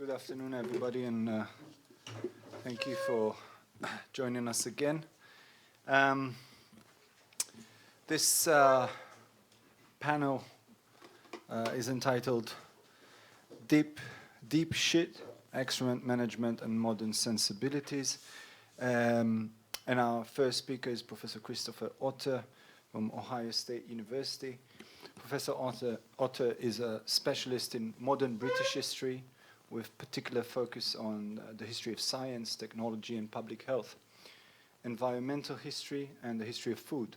Good afternoon, everybody, and thank you for joining us again. This panel is entitled Deep Shit, Excrement Management and Modern Sensibilities. And our first speaker is Professor Christopher Otter from Ohio State University. Professor Otter is a specialist in modern British history with particular focus on the history of science, technology, and public health, environmental history, and the history of food.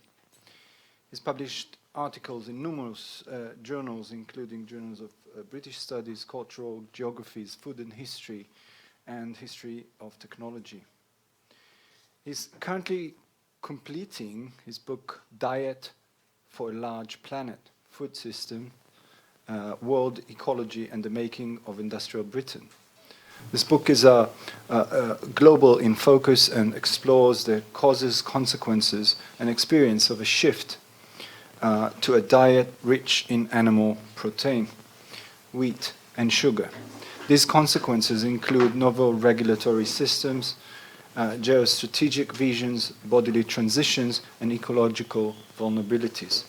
He's published articles in numerous journals, including journals of British studies, cultural geographies, food and history of technology. He's currently completing his book, Diet for a Large Planet, Food System, World Ecology and the Making of Industrial Britain. This book is global in focus and explores the causes, consequences, and experience of a shift to a diet rich in animal protein, wheat, and sugar. These consequences include novel regulatory systems, geostrategic visions, bodily transitions, and ecological vulnerabilities.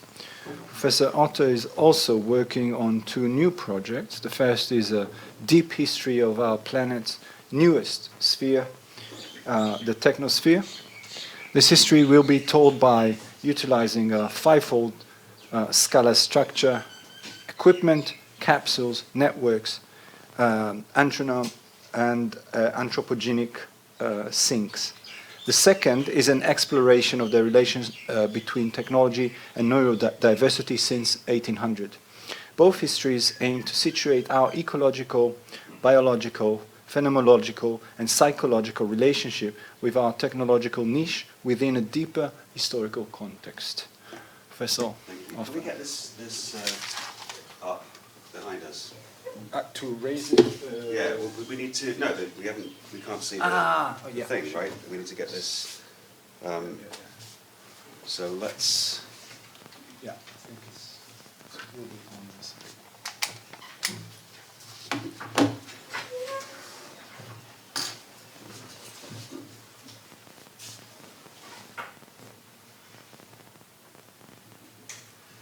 Professor Otter is also working on two new projects. The first is a deep history of our planet's newest sphere, the technosphere. This history will be told by utilizing a fivefold scalar structure, equipment, capsules, networks, antronome, and anthropogenic sinks. The second is an exploration of the relations between technology and neurodiversity since 1800. Both histories aim to situate our ecological, biological, phenomenological, and psychological relationship with our technological niche within a deeper historical context. Professor, can we get this up behind us? To raise it? Yeah, well, we need to. No, we can't see the thing, right? We need to get this. So let's. Yeah, I think it's will be on this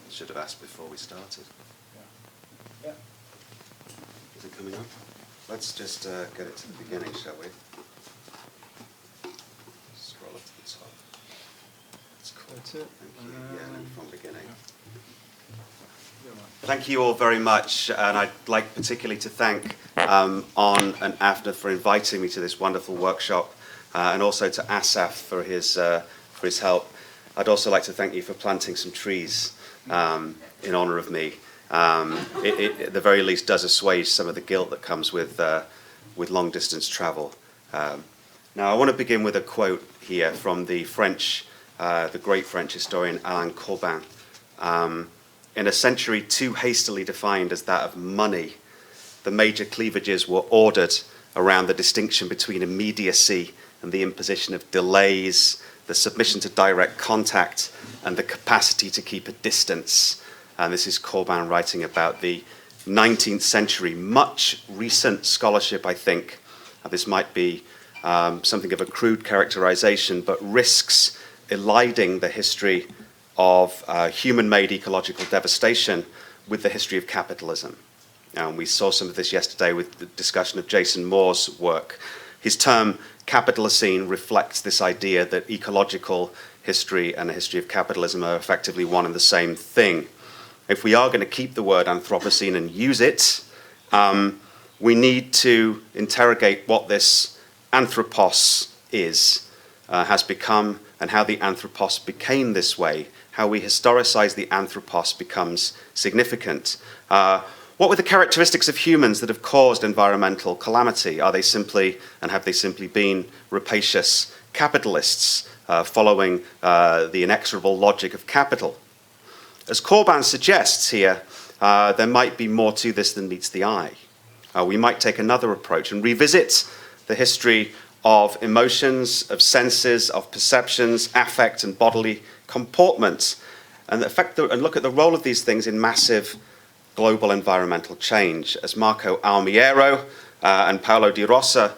Should have asked before we started. Yeah. Is it coming up? Let's just get it to the beginning, shall we? Scroll up to the top. That's cool. That's it. Thank you. Yeah, and from beginning. Yeah. Thank you all very much, and I'd like particularly to thank On and Avner for inviting me to this wonderful workshop, and also to Asaf for his help. I'd also like to thank you for planting some trees in honor of me. It at the very least does assuage some of the guilt that comes with long distance travel. Now I want to begin with a quote here from the great French historian Alain Corbin. In a century too hastily defined as that of money, the major cleavages were ordered around the distinction between immediacy and the imposition of delays, the submission to direct contact, and the capacity to keep a distance. And this is Corbin writing about the 19th century. Much recent scholarship, I think, this might be something of a crude characterization, but risks eliding the history of human-made ecological devastation with the history of capitalism. And we saw some of this yesterday with the discussion of Jason Moore's work. His term, Capitalocene, reflects this idea that ecological history and the history of capitalism are effectively one and the same thing. If we are going to keep the word Anthropocene and use it, we need to interrogate what this anthropos has become, and how the anthropos became this way. How we historicize the anthropos becomes significant. What were the characteristics of humans that have caused environmental calamity? Are they simply, and have they simply been, rapacious capitalists following the inexorable logic of capital? As Corbin suggests here, there might be more to this than meets the eye. We might take another approach and revisit the history of emotions, of senses, of perceptions, affect, and bodily comportment, and look at the role of these things in massive global environmental change. As Marco Almiero and Paolo Di Rosa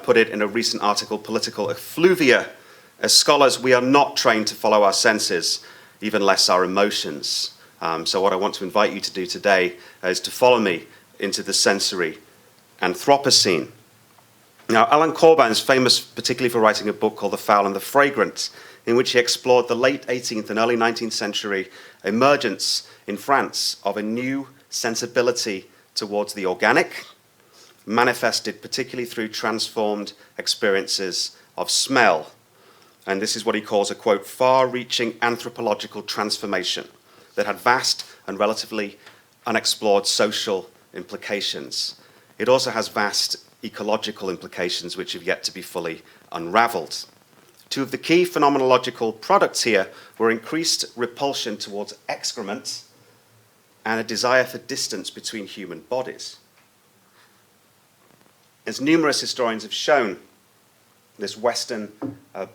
put it in a recent article, Political Effluvia. As scholars, we are not trained to follow our senses, even less our emotions. So what I want to invite you to do today is to follow me into the sensory Anthropocene. Now, Alan Corbin is famous particularly for writing a book called The Foul and the Fragrant, in which he explored the late 18th and early 19th century emergence in France of a new sensibility towards the organic, manifested particularly through transformed experiences of smell. And this is what he calls a, quote, far-reaching anthropological transformation that had vast and relatively unexplored social implications. It also has vast ecological implications which have yet to be fully unraveled. Two of the key phenomenological products here were increased repulsion towards excrement and a desire for distance between human bodies. As numerous historians have shown, this Western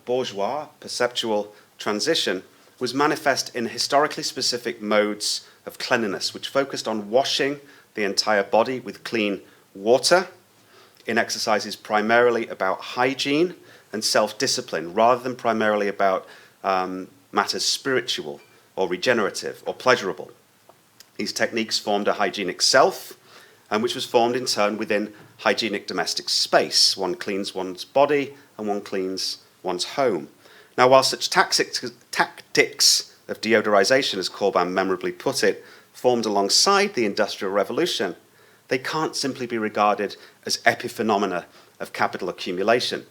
bourgeois perceptual transition was manifest in historically specific modes of cleanliness, which focused on washing the entire body with clean water, in exercises primarily about hygiene and self-discipline, rather than primarily about matters spiritual or regenerative or pleasurable. These techniques formed a hygienic self, which was formed in turn within hygienic domestic space. One cleans one's body and one cleans one's home. Now, while such tactics of deodorization, as Corbin memorably put it, formed alongside the Industrial Revolution, they can't simply be regarded as epiphenomena of capital accumulation.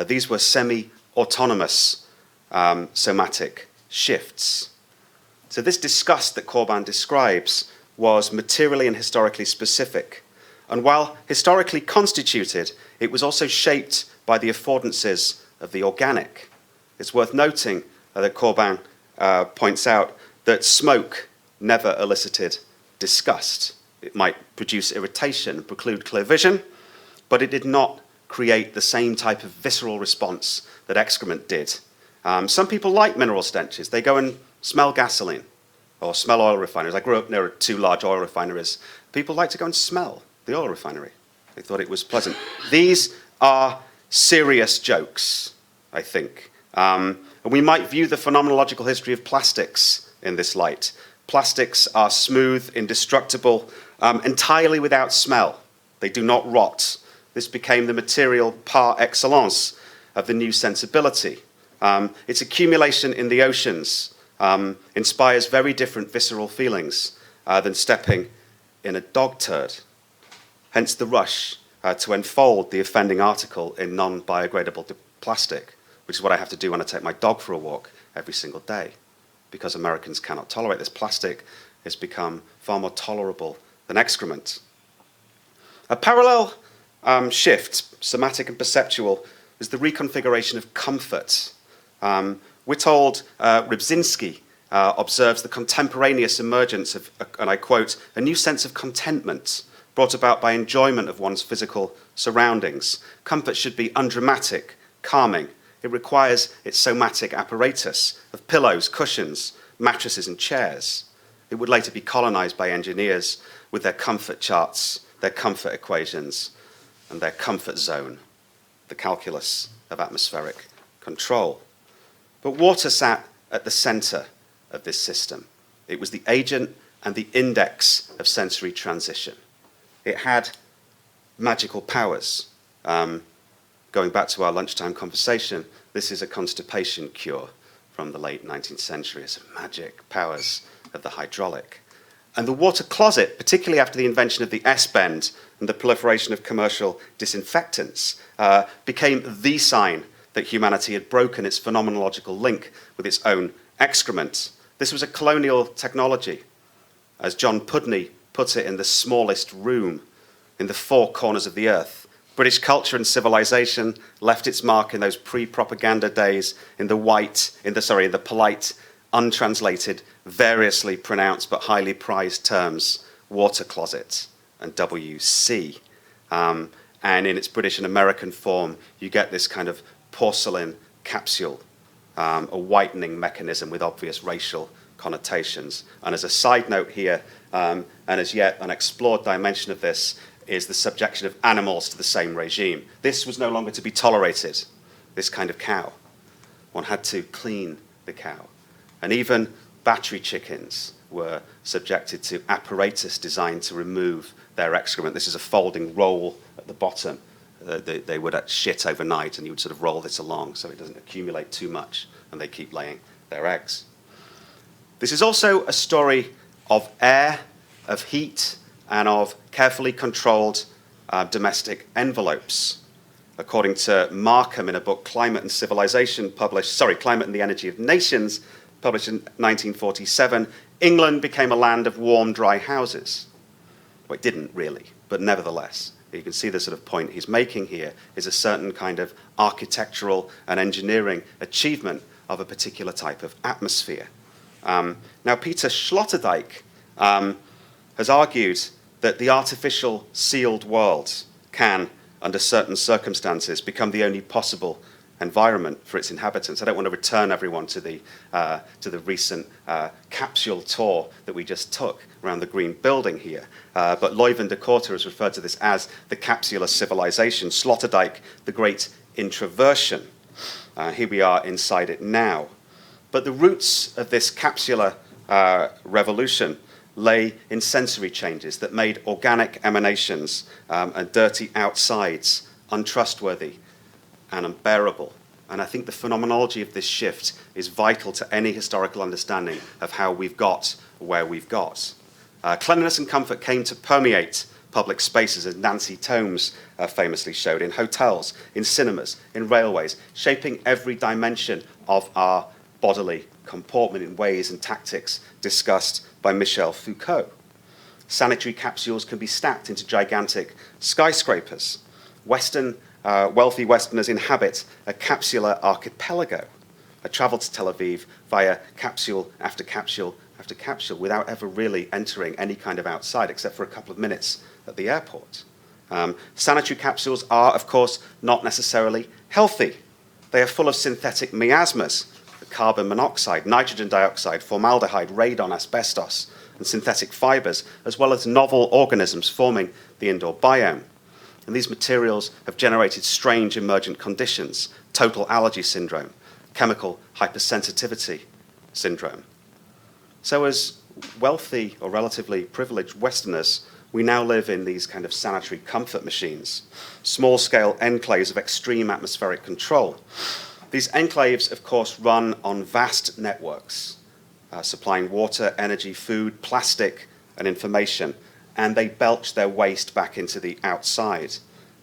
These were semi-autonomous somatic shifts. So this disgust that Corbin describes was materially and historically specific. And while historically constituted, it was also shaped by the affordances of the organic. It's worth noting that Corbin points out that smoke never elicited disgust. It might produce irritation and preclude clear vision, but it did not create the same type of visceral response that excrement did. Some people like mineral stenches. They go and smell gasoline or smell oil refineries. I grew up near two large oil refineries. People like to go and smell the oil refinery. They thought it was pleasant. These are serious jokes, I think. And we might view the phenomenological history of plastics in this light. Plastics are smooth, indestructible, entirely without smell. They do not rot. This became the material par excellence of the new sensibility. Its accumulation in the oceans inspires very different visceral feelings than stepping in a dog turd. Hence the rush to enfold the offending article in non-biodegradable plastic, which is what I have to do when I take my dog for a walk every single day. Because Americans cannot tolerate this, plastic has become far more tolerable than excrement. A parallel shift, somatic and perceptual, is the reconfiguration of comfort. Witold Rybczynski observes the contemporaneous emergence of, and I quote, a new sense of contentment brought about by enjoyment of one's physical surroundings. Comfort should be undramatic, calming. It requires its somatic apparatus of pillows, cushions, mattresses, and chairs. It would later be colonized by engineers with their comfort charts, their comfort equations, and their comfort zone, the calculus of atmospheric control. But water sat at the center of this system. It was the agent and the index of sensory transition. It had magical powers. Going back to our lunchtime conversation, this is a constipation cure from the late 19th century. It's magic powers of the hydraulic. And the water closet, particularly after the invention of the S-bend and the proliferation of commercial disinfectants, became the sign that humanity had broken its phenomenological link with its own excrement. This was a colonial technology. As John Pudney puts it, in the smallest room, in the four corners of the earth. British culture and civilization left its mark in those pre-propaganda days in the polite, untranslated, variously pronounced but highly prized terms, water closet and WC. And in its British and American form, you get this kind of porcelain capsule, a whitening mechanism with obvious racial connotations. And as a side note here, and as yet unexplored dimension of this, is the subjection of animals to the same regime. This was no longer to be tolerated, this kind of cow. One had to clean the cow. And even battery chickens were subjected to apparatus designed to remove their excrement. This is a folding roll at the bottom. They would shit overnight, and you would sort of roll this along so it doesn't accumulate too much, and they keep laying their eggs. This is also a story of air, of heat, and of carefully controlled domestic envelopes. According to Markham in a book, Climate and Civilization, Climate and the Energy of Nations, published in 1947, England became a land of warm, dry houses. Well, it didn't really, but nevertheless, you can see the sort of point he's making here is a certain kind of architectural and engineering achievement of a particular type of atmosphere. Now, Peter Sloterdijk has argued that the artificial sealed world can, under certain circumstances, become the only possible environment for its inhabitants. I don't want to return everyone to the recent capsule tour that we just took around the green building here. But Leuven de Korte has referred to this as the capsular civilization. Sloterdijk, the great introversion. Here we are inside it now. But the roots of this capsular revolution lay in sensory changes that made organic emanations and dirty outsides untrustworthy and unbearable. And I think the phenomenology of this shift is vital to any historical understanding of how we've got where we've got. Cleanliness and comfort came to permeate public spaces, as Nancy Tomes famously showed, in hotels, in cinemas, in railways, shaping every dimension of our bodily comportment in ways and tactics discussed by Michel Foucault. Sanitary capsules can be stacked into gigantic skyscrapers. Wealthy Westerners inhabit a capsular archipelago. I travelled to Tel Aviv via capsule after capsule after capsule without ever really entering any kind of outside, except for a couple of minutes at the airport. Sanitary capsules are, of course, not necessarily healthy. They are full of synthetic miasmas, carbon monoxide, nitrogen dioxide, formaldehyde, radon, asbestos, and synthetic fibers, as well as novel organisms forming the indoor biome. And these materials have generated strange emergent conditions, total allergy syndrome, chemical hypersensitivity syndrome. So as wealthy or relatively privileged Westerners, we now live in these kind of sanitary comfort machines, small-scale enclaves of extreme atmospheric control. These enclaves, of course, run on vast networks, supplying water, energy, food, plastic, and information, and they belch their waste back into the outside.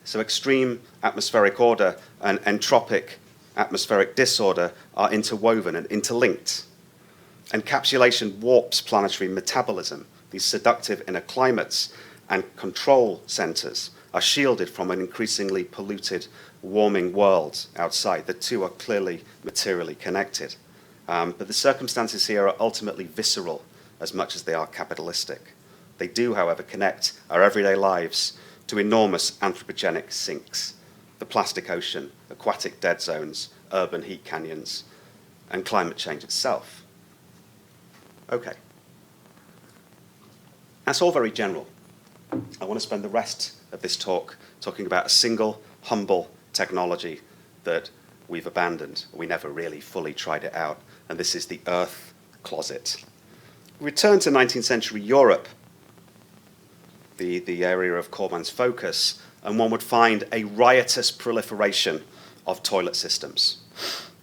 So extreme atmospheric order and entropic atmospheric disorder are interwoven and interlinked. Encapsulation warps planetary metabolism. These seductive inner climates and control centers are shielded from an increasingly polluted, warming world outside. The two are clearly materially connected. But the circumstances here are ultimately visceral as much as they are capitalistic. They do, however, connect our everyday lives to enormous anthropogenic sinks, the plastic ocean, aquatic dead zones, urban heat canyons, and climate change itself. Okay. That's all very general. I want to spend the rest of this talk talking about a single, humble technology that we've abandoned. We never really fully tried it out, and this is the earth closet. Return to 19th century Europe, the area of Corbin's focus, and one would find a riotous proliferation of toilet systems.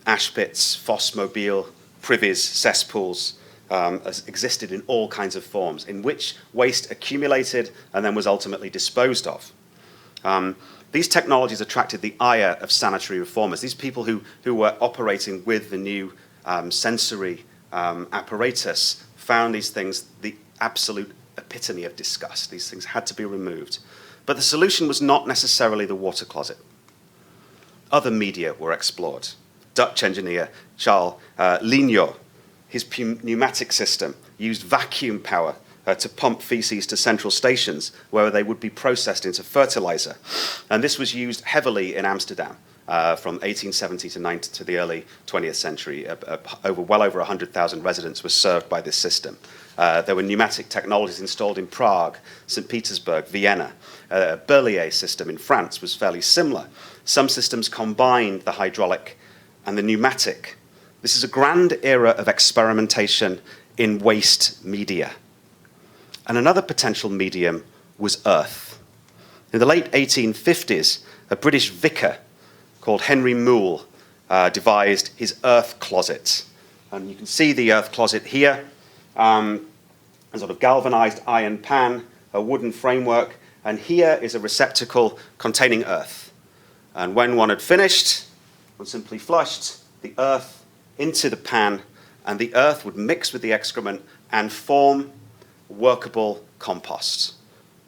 Ash pits, fossmobile, privies, cesspools existed in all kinds of forms, in which waste accumulated and then was ultimately disposed of. These technologies attracted the ire of sanitary reformers, these people who were operating with the new sensory apparatus found these things the absolute epitome of disgust. These things had to be removed. But the solution was not necessarily the water closet. Other media were explored. Dutch engineer Charles Lignot, his pneumatic system used vacuum power to pump feces to central stations where they would be processed into fertilizer. And this was used heavily in Amsterdam from 1870 to the early 20th century. Well over 100,000 residents were served by this system. There were pneumatic technologies installed in Prague, St. Petersburg, Vienna. Berlier system in France was fairly similar. Some systems combined the hydraulic and the pneumatic. This is a grand era of experimentation in waste media. And another potential medium was earth. In the late 1850s, a British vicar called Henry Moule devised his earth closet. And you can see the earth closet here, a sort of galvanized iron pan, a wooden framework, and here is a receptacle containing earth. And when one had finished, one simply flushed the earth into the pan, and the earth would mix with the excrement and form workable compost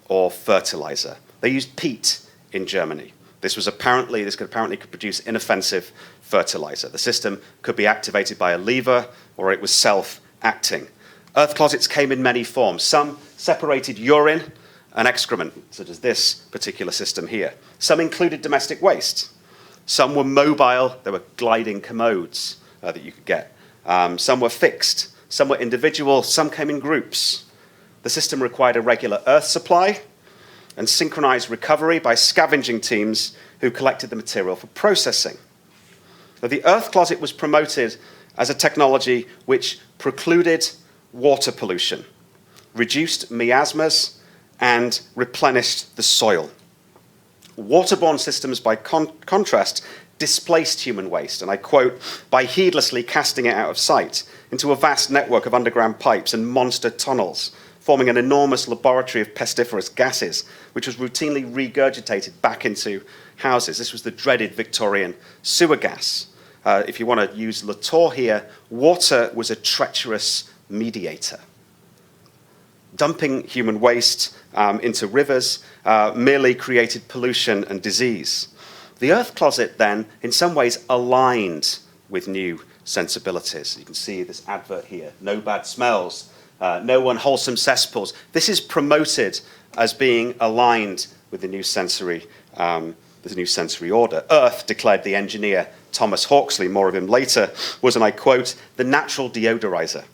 or fertilizer. They used peat in Germany. This could apparently produce inoffensive fertilizer. The system could be activated by a lever, or it was self-acting. Earth closets came in many forms. Some separated urine and excrement, such as this particular system here. Some included domestic waste. Some were mobile. There were gliding commodes that you could get. Some were fixed. Some were individual. Some came in groups. The system required a regular earth supply and synchronized recovery by scavenging teams who collected the material for processing. Now, the earth closet was promoted as a technology which precluded water pollution, reduced miasmas, and replenished the soil. Waterborne systems, by contrast, displaced human waste, and I quote, by heedlessly casting it out of sight into a vast network of underground pipes and monster tunnels, forming an enormous laboratory of pestiferous gases, which was routinely regurgitated back into houses. This was the dreaded Victorian sewer gas. If you want to use Latour here, water was a treacherous mediator. Dumping human waste into rivers merely created pollution and disease. The earth closet then, in some ways, aligned with new sensibilities. You can see this advert here, no bad smells, no unwholesome cesspools. This is promoted as being aligned with the new sensory order. Earth, declared the engineer Thomas Hawksley, more of him later, was, and I quote, the natural deodorizer,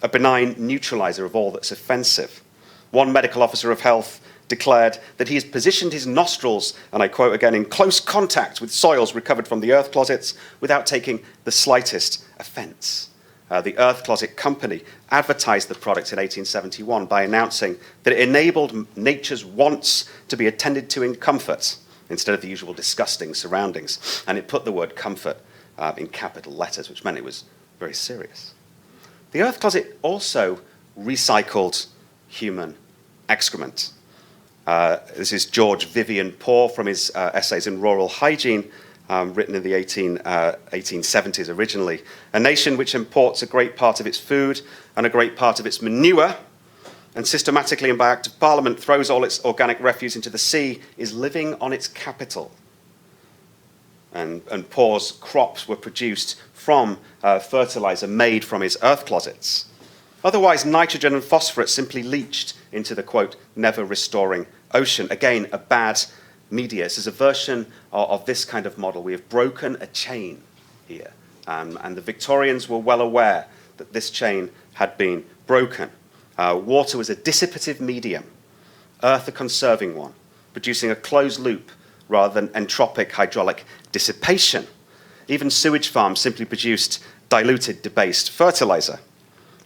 a benign neutralizer of all that's offensive. One medical officer of health declared that he has positioned his nostrils, and I quote again, in close contact with soils recovered from the earth closets without taking the slightest offense. The Earth Closet Company advertised the product in 1871 by announcing that it enabled nature's wants to be attended to in comfort instead of the usual disgusting surroundings. And it put the word comfort in capital letters, which meant it was very serious. The Earth Closet also recycled human excrement. This is George Vivian Poor from his essays in rural hygiene, written in the 1870s originally. A nation which imports a great part of its food and a great part of its manure, and systematically and by act of parliament throws all its organic refuse into the sea, is living on its capital. And Poor's crops were produced from fertilizer made from his earth closets. Otherwise, nitrogen and phosphorus simply leached into the, quote, never restoring ocean. Again, a bad media. This is a version of this kind of model. We have broken a chain here. And the Victorians were well aware that this chain had been broken. Water was a dissipative medium, earth a conserving one, producing a closed loop rather than entropic hydraulic dissipation. Even sewage farms simply produced diluted, debased fertilizer.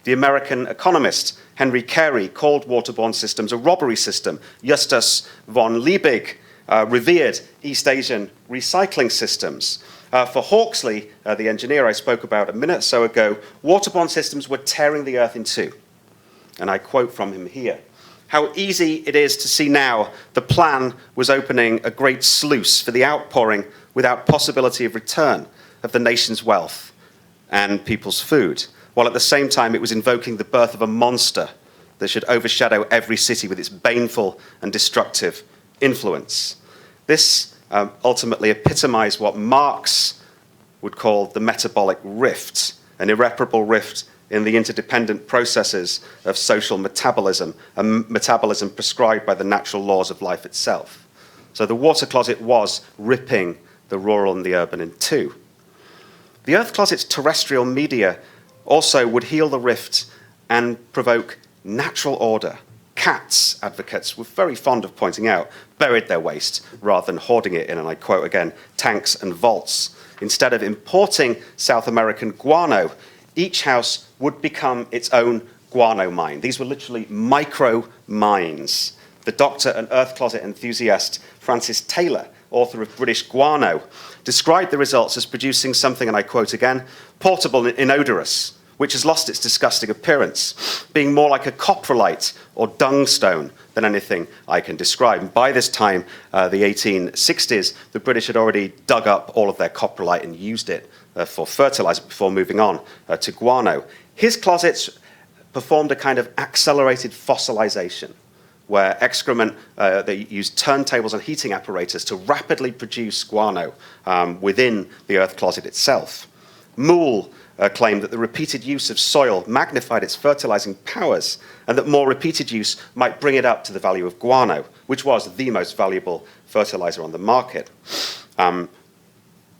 The American economist Henry Carey called waterborne systems a robbery system. Justus von Liebig revered East Asian recycling systems. For Hawksley, the engineer I spoke about a minute or so ago, waterborne systems were tearing the earth in two. And I quote from him here. How easy it is to see now the plan was opening a great sluice for the outpouring without possibility of return of the nation's wealth and people's food, while at the same time it was invoking the birth of a monster that should overshadow every city with its baneful and destructive influence. This ultimately epitomized what Marx would call the metabolic rift, an irreparable rift in the interdependent processes of social metabolism, a metabolism prescribed by the natural laws of life itself. So the water closet was ripping the rural and the urban in two. The earth closet's terrestrial media also would heal the rift and provoke natural order. Cats, advocates were very fond of pointing out, buried their waste rather than hoarding it in, and I quote again, tanks and vaults. Instead of importing South American guano, each house would become its own guano mine. These were literally micro mines. The doctor and earth closet enthusiast Francis Taylor, author of British Guano, described the results as producing something, and I quote again, portable and inodorous, which has lost its disgusting appearance, being more like a coprolite or dung stone than anything I can describe. And by this time, the 1860s, the British had already dug up all of their coprolite and used it for fertilizer before moving on to guano. His closets performed a kind of accelerated fossilization, where excrement, they used turntables and heating apparatus to rapidly produce guano within the earth closet itself. Moule claimed that the repeated use of soil magnified its fertilizing powers, and that more repeated use might bring it up to the value of guano, which was the most valuable fertilizer on the market.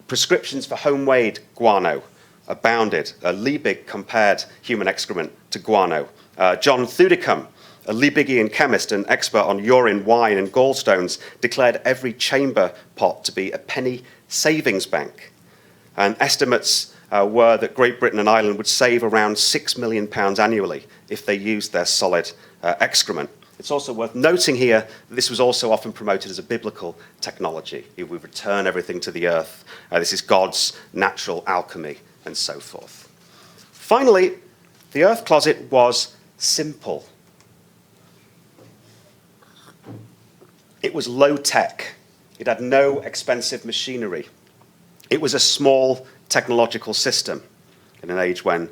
Prescriptions for home-made guano abounded. Liebig compared human excrement to guano. John Thudicum, a Liebigian chemist and expert on urine, wine, and gallstones, declared every chamber pot to be a penny savings bank. And estimates were that Great Britain and Ireland would save around £6 million annually if they used their solid excrement. It's also worth noting here that this was also often promoted as a biblical technology. We return everything to the earth. This is God's natural alchemy, and so forth. Finally, the earth closet was simple. It was low-tech. It had no expensive machinery. It was a small technological system in an age when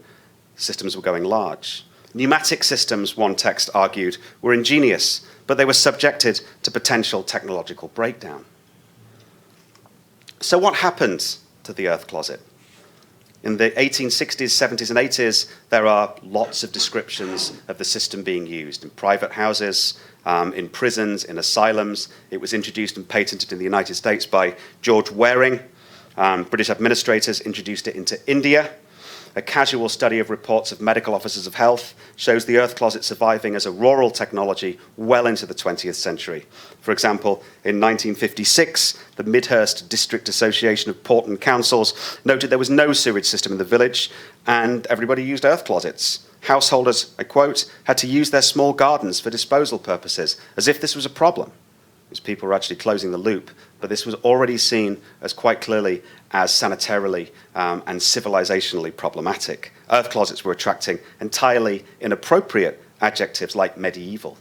systems were going large. Pneumatic systems, one text argued, were ingenious, but they were subjected to potential technological breakdown. So what happened to the earth closet? In the 1860s, 70s, and 80s, there are lots of descriptions of the system being used in private houses, in prisons, in asylums. It was introduced and patented in the United States by George Waring. British administrators introduced it into India. A casual study of reports of medical officers of health shows the earth closet surviving as a rural technology well into the 20th century. For example, in 1956, the Midhurst District Association of Port and Councils noted there was no sewage system in the village and everybody used earth closets. Householders, I quote, had to use their small gardens for disposal purposes, as if this was a problem. Because people were actually closing the loop, but this was already seen as quite clearly as sanitarily and civilizationally problematic. Earth closets were attracting entirely inappropriate adjectives like medieval.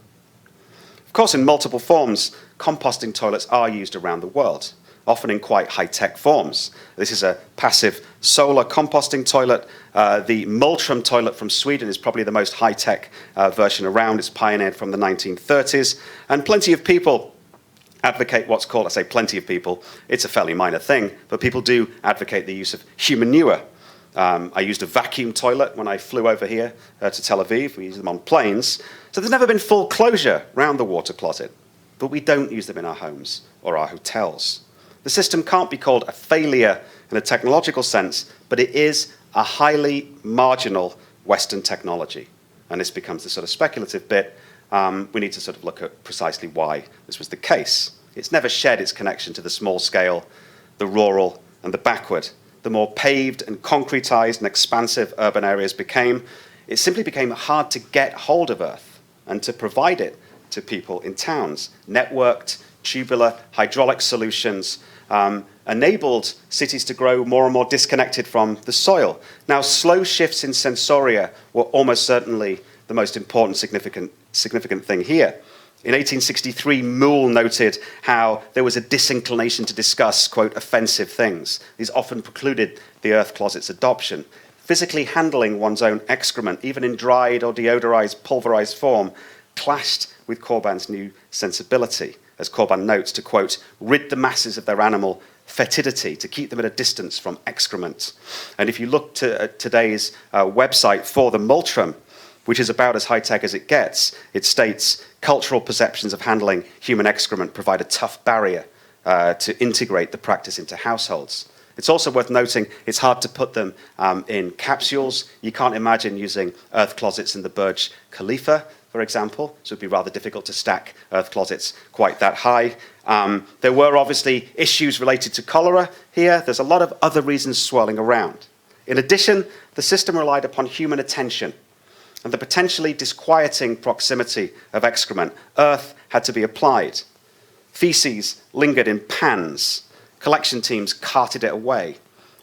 Of course, in multiple forms, composting toilets are used around the world, often in quite high-tech forms. This is a passive solar composting toilet. The Multrum toilet from Sweden is probably the most high-tech version around. It's pioneered from the 1930s, and plenty of people advocate what's called, I say plenty of people, it's a fairly minor thing, but people do advocate the use of human manure. I used a vacuum toilet when I flew over here to Tel Aviv. We use them on planes. So there's never been full closure around the water closet, but we don't use them in our homes or our hotels. The system can't be called a failure in a technological sense, but it is a highly marginal Western technology. And this becomes the sort of speculative bit. We need to sort of look at precisely why this was the case. It's never shed its connection to the small scale, the rural, and the backward. The more paved and concretized and expansive urban areas became, it simply became hard to get hold of earth and to provide it to people in towns. Networked, tubular, hydraulic solutions enabled cities to grow more and more disconnected from the soil. Now, slow shifts in sensoria were almost certainly the most important significant thing here. In 1863, Moule noted how there was a disinclination to discuss, quote, offensive things. These often precluded the earth closet's adoption. Physically handling one's own excrement, even in dried or deodorized, pulverized form, clashed with Corbin's new sensibility, as Corbin notes, to, quote, rid the masses of their animal fetidity, to keep them at a distance from excrement. And if you look to today's website for the Multrum, which is about as high-tech as it gets, it states, cultural perceptions of handling human excrement provide a tough barrier to integrate the practice into households. It's also worth noting it's hard to put them in capsules. You can't imagine using earth closets in the Burj Khalifa, for example, so it would be rather difficult to stack earth closets quite that high. There were obviously issues related to cholera here. There's a lot of other reasons swirling around. In addition, the system relied upon human attention and the potentially disquieting proximity of excrement. Earth had to be applied. Feces lingered in pans. Collection teams carted it away.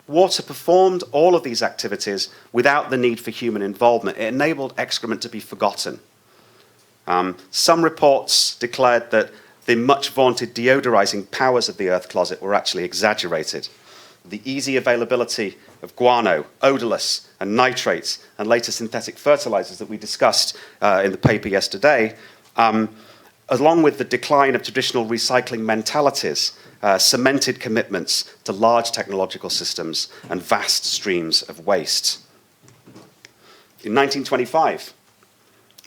Water performed all of these activities without the need for human involvement. It enabled excrement to be forgotten. Some reports declared that the much vaunted deodorizing powers of the earth closet were actually exaggerated. The easy availability of guano, odorless, and nitrates, and later synthetic fertilizers that we discussed in the paper yesterday, along with the decline of traditional recycling mentalities, cemented commitments to large technological systems and vast streams of waste. In 1925,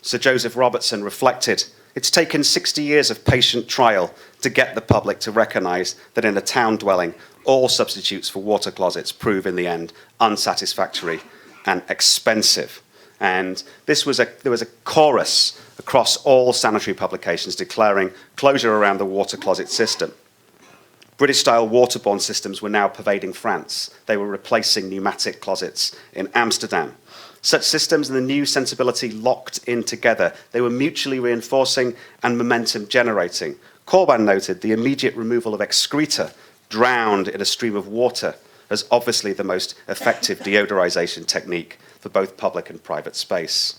Sir Joseph Robertson reflected, "It's taken 60 years of patient trial to get the public to recognize that in a town dwelling, all substitutes for water closets prove in the end unsatisfactory and expensive." And there was a chorus across all sanitary publications declaring closure around the water closet system. British-style waterborne systems were now pervading France. They were replacing pneumatic closets in Amsterdam. Such systems and the new sensibility locked in together. They were mutually reinforcing and momentum generating. Corbin noted the immediate removal of excreta drowned in a stream of water as obviously the most effective deodorization technique for both public and private space.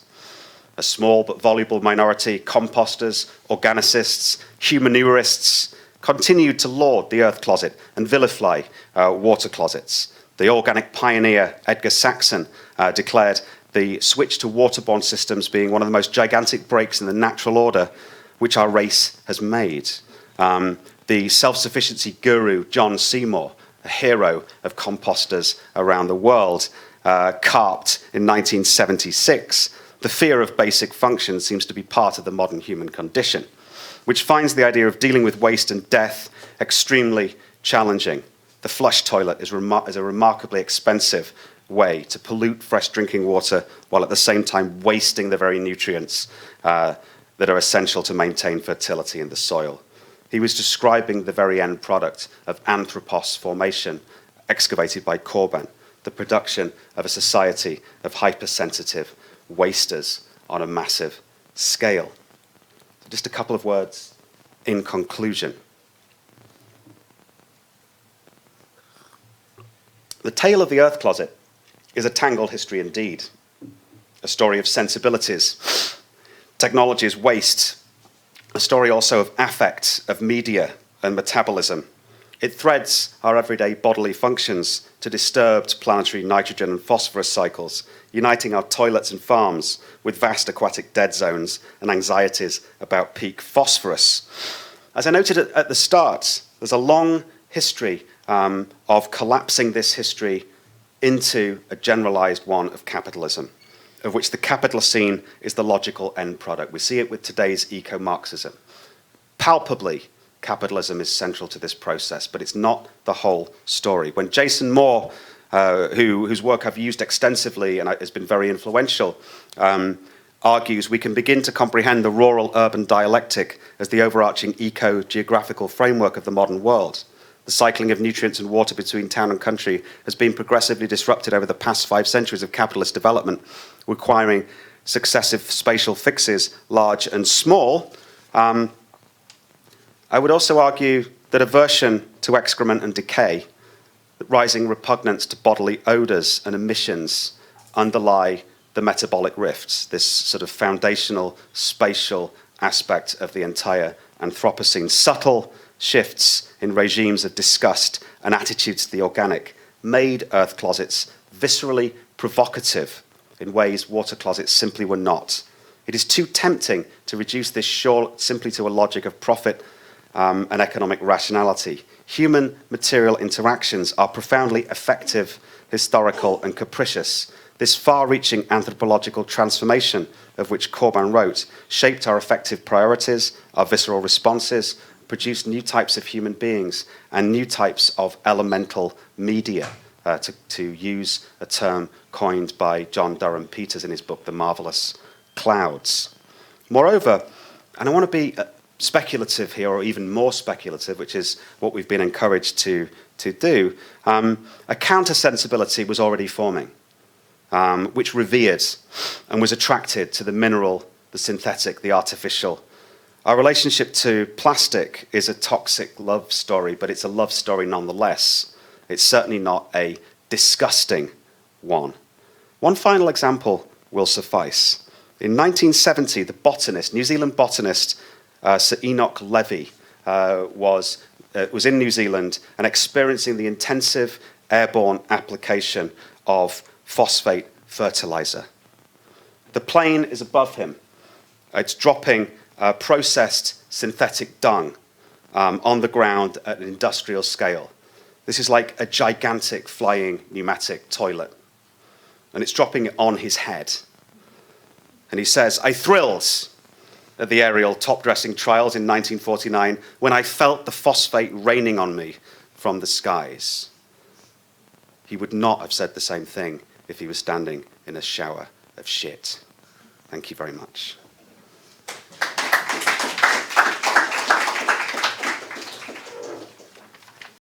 A small but voluble minority, composters, organicists, humanurists, continued to laud the earth closet and vilify water closets. The organic pioneer Edgar Saxon declared the switch to waterborne systems being one of the most gigantic breaks in the natural order which our race has made. The self-sufficiency guru John Seymour, a hero of composters around the world, carped in 1976, "The fear of basic function seems to be part of the modern human condition," which finds the idea of dealing with waste and death extremely challenging. The flush toilet is a remarkably expensive way to pollute fresh drinking water while at the same time wasting the very nutrients that are essential to maintain fertility in the soil. He was describing the very end product of Anthropos formation excavated by Corbin, the production of a society of hypersensitive wasters on a massive scale. Just a couple of words in conclusion. The tale of the earth closet is a tangled history indeed, a story of sensibilities, technologies, waste, a story also of affect, of media and metabolism. It threads our everyday bodily functions to disturbed planetary nitrogen and phosphorus cycles, uniting our toilets and farms with vast aquatic dead zones and anxieties about peak phosphorus. As I noted at the start, there's a long history of collapsing this history into a generalized one of capitalism, of which the Capitalocene is the logical end product. We see it with today's eco-Marxism. Palpably, capitalism is central to this process, but it's not the whole story. When Jason Moore, whose work I've used extensively and has been very influential, argues we can begin to comprehend the rural-urban dialectic as the overarching eco-geographical framework of the modern world. The cycling of nutrients and water between town and country has been progressively disrupted over the past 5 centuries of capitalist development, requiring successive spatial fixes, large and small. I would also argue that aversion to excrement and decay, rising repugnance to bodily odors and emissions underlie the metabolic rifts, this sort of foundational spatial aspect of the entire Anthropocene. Subtle shifts in regimes of disgust and attitudes to the organic made earth closets viscerally provocative in ways water closets simply were not. It is too tempting to reduce this simply to a logic of profit and economic rationality. Human material interactions are profoundly effective, historical, and capricious. This far-reaching anthropological transformation, of which Corbin wrote, shaped our affective priorities, our visceral responses, produced new types of human beings and new types of elemental media, to use a term coined by John Durham Peters in his book, The Marvelous Clouds. Moreover, and I want to be speculative here, or even more speculative, which is what we've been encouraged to do, a counter-sensibility was already forming, which revered and was attracted to the mineral, the synthetic, the artificial. Our relationship to plastic is a toxic love story, but it's a love story nonetheless. It's certainly not a disgusting one. One final example will suffice. In 1970, the botanist, New Zealand botanist, Sir Enoch Levy, was in New Zealand and experiencing the intensive airborne application of phosphate fertilizer. The plane is above him. It's dropping processed synthetic dung on the ground at an industrial scale. This is like a gigantic flying pneumatic toilet. And it's dropping it on his head. And he says, "I thrilled at the aerial top-dressing trials in 1949 when I felt the phosphate raining on me from the skies." He would not have said the same thing if he was standing in a shower of shit. Thank you very much.